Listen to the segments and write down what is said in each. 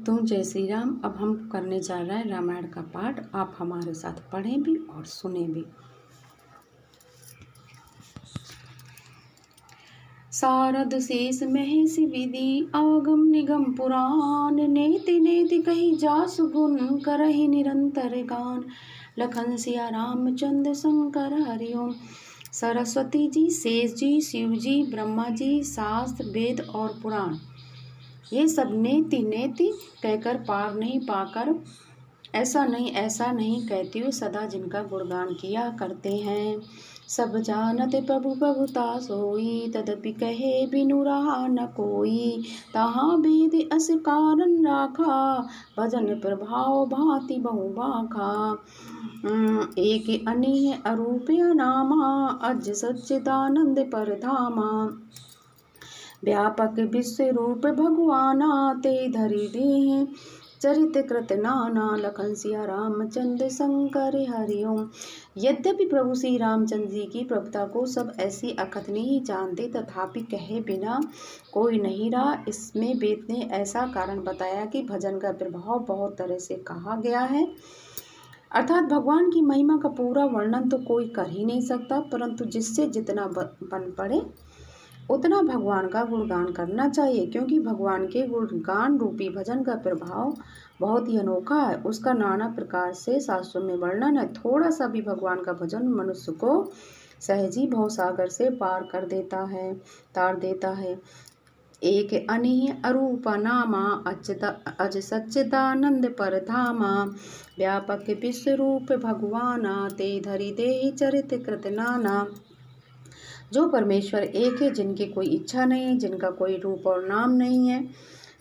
भक्तों, जय श्री राम। अब हम करने जा रहे हैं रामायण का पाठ। आप हमारे साथ पढ़ें भी और सुनें भी। शारद शेष महेश विधि आगम निगम पुराण, नेति नेति कही जासु गुण करहि निरंतर गान। लखन सिया रामचंद्र शंकर हरिओम। सरस्वती जी, शेष जी, शिव जी, ब्रह्मा जी, शास्त्र वेद और पुराण ये सब नेति नेति कहकर पार नहीं पाकर ऐसा नहीं कहती हुए सदा जिनका गुणगान किया करते हैं। सब जानत प्रभु प्रभुता सोई, तदपि कहे बिनु रहा न कोई। तहाँ वेद अस कारण राखा, भजन प्रभाव भांति बहु बाखा। एक अनीह अरूप अनामा, अज सच्चिदानंद परधामा। व्यापक विश्व रूप भगवाना, ते धरि देह चरित कृत नाना। लखन सिया रामचंद्र शंकर हरिओम। यद्यपि प्रभु श्री रामचंद्र जी की प्रभुता को सब ऐसी अकथनीय जानते, तथापि कहे बिना कोई नहीं रहा। इसमें वेद ने ऐसा कारण बताया कि भजन का प्रभाव बहुत तरह से कहा गया है, अर्थात भगवान की महिमा का पूरा वर्णन तो कोई कर ही नहीं सकता, परंतु जिससे जितना बन पड़े उतना भगवान का गुणगान करना चाहिए, क्योंकि भगवान के गुणगान रूपी भजन का प्रभाव बहुत ही अनोखा है। उसका नाना प्रकार से शास्त्रों में वर्णन है। थोड़ा सा भी भगवान का भजन मनुष्य को सहज ही भवसागर से पार कर देता है, तार देता है। एक अनीह अरूप नामा, अज सच्चिदानंद परधामा। व्यापक विश्व रूप भगवाना, ते धरि देहि चरित कृत नाना। जो परमेश्वर एक है, जिनकी कोई इच्छा नहीं है, जिनका कोई रूप और नाम नहीं है,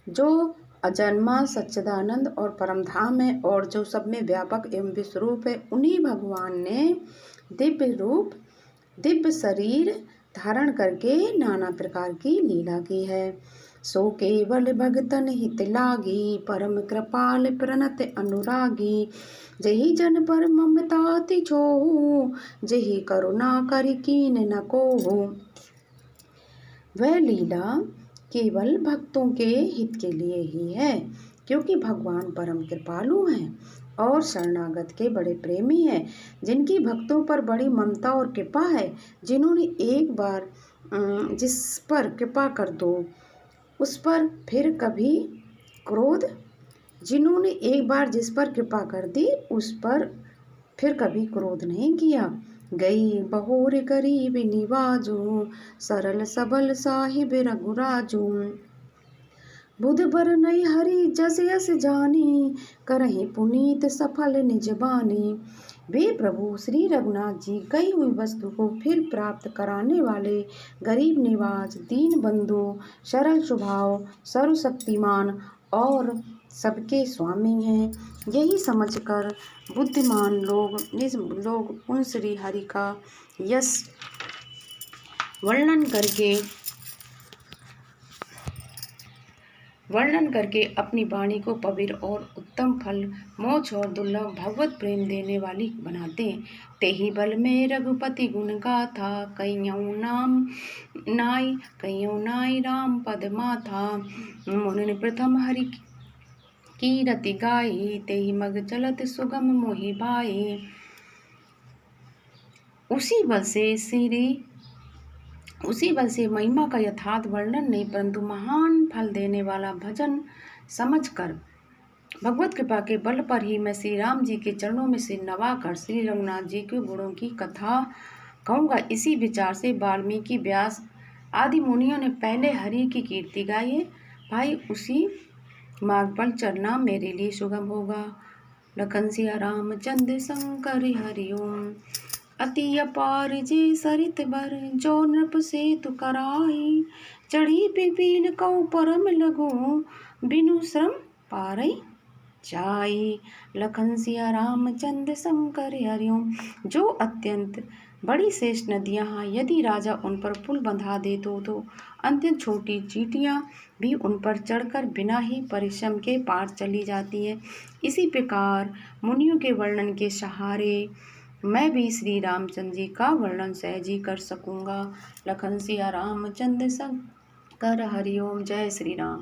जो अजन्मा सच्चिदानंद और परमधाम है, और जो सब में व्यापक एवं विश्वरूप है, उन्हीं भगवान ने दिव्य रूप दिव्य शरीर धारण करके नाना प्रकार की लीला की है। सो केवल भगतन हित लागी, परम कृपाल प्रणत अनुरागी। जही जन पर ममता तिछोहु, जही करुणा करि कीन न कोहु। वह लीला केवल भक्तों के हित के लिए ही है, क्योंकि भगवान परम कृपालु हैं और शरणागत के बड़े प्रेमी हैं, जिनकी भक्तों पर बड़ी ममता और कृपा है। जिन्होंने एक बार जिस पर कृपा कर दो उस पर फिर कभी क्रोध जिन्होंने एक बार जिस पर कृपा कर दी उस पर फिर कभी क्रोध नहीं किया। गई बहोर गरीब निवाजू, सरल सबल साहिब रघुराजू। बुध बर नई हरि जस यस जानी, करहि पुनीत सफल निज बानी। वे प्रभु श्री रघुनाथ जी गई हुई वस्तु को फिर प्राप्त कराने वाले, गरीब निवाज, दीन बंधु, सरल स्वभाव, सर्वशक्तिमान और सबके स्वामी हैं। यही समझकर बुद्धिमान लोग उन श्री हरि का यश वर्णन करके अपनी वाणी को पवित्र और उत्तम फल, मोक्ष और दुर्लभ भगवत प्रेम देने वाली बनाते हैं। तेहि बल में रघुपति गुण गाथा, कहियौ नाई राम पद माथा। मुनि प्रथम हरि की रति गाई, तेहि मग चलत सुगम मोहि भाई। उसी बल से महिमा का यथार्थ वर्णन नहीं, परंतु महान फल देने वाला भजन समझकर भगवत कृपा के बल पर ही मैं श्री राम जी के चरणों में सिर नवाकर श्री रघुनाथ जी के गुणों की कथा कहूँगा। इसी विचार से वाल्मीकि, व्यास आदि मुनियों ने पहले हरि की कीर्ति गाई है। भाई उसी मार्ग पर चलना मेरे लिए सुगम होगा। लखन सिया रामचंद्र शंकर हरिओम। अति अपार जे सरित बर, जो नृप सेतु कराई। चढ़ी पिपील कौ परम लघु, बिनु श्रम पारई जाई। लखन सिया रामचंद्र शंकर हरिओम। जो अत्यंत बड़ी शेष नदियाँ हैं, यदि राजा उन पर पुल बंधा दे तो अत्यंत छोटी चींटियाँ भी उन पर चढ़कर बिना ही परिश्रम के पार चली जाती हैं। इसी प्रकार मुनियों के वर्णन के सहारे मैं भी श्री रामचंद्र जी का वर्णन सहज ही कर सकूँगा। लखन सिया रामचंद्र शंकर हरिओम। जय श्री राम।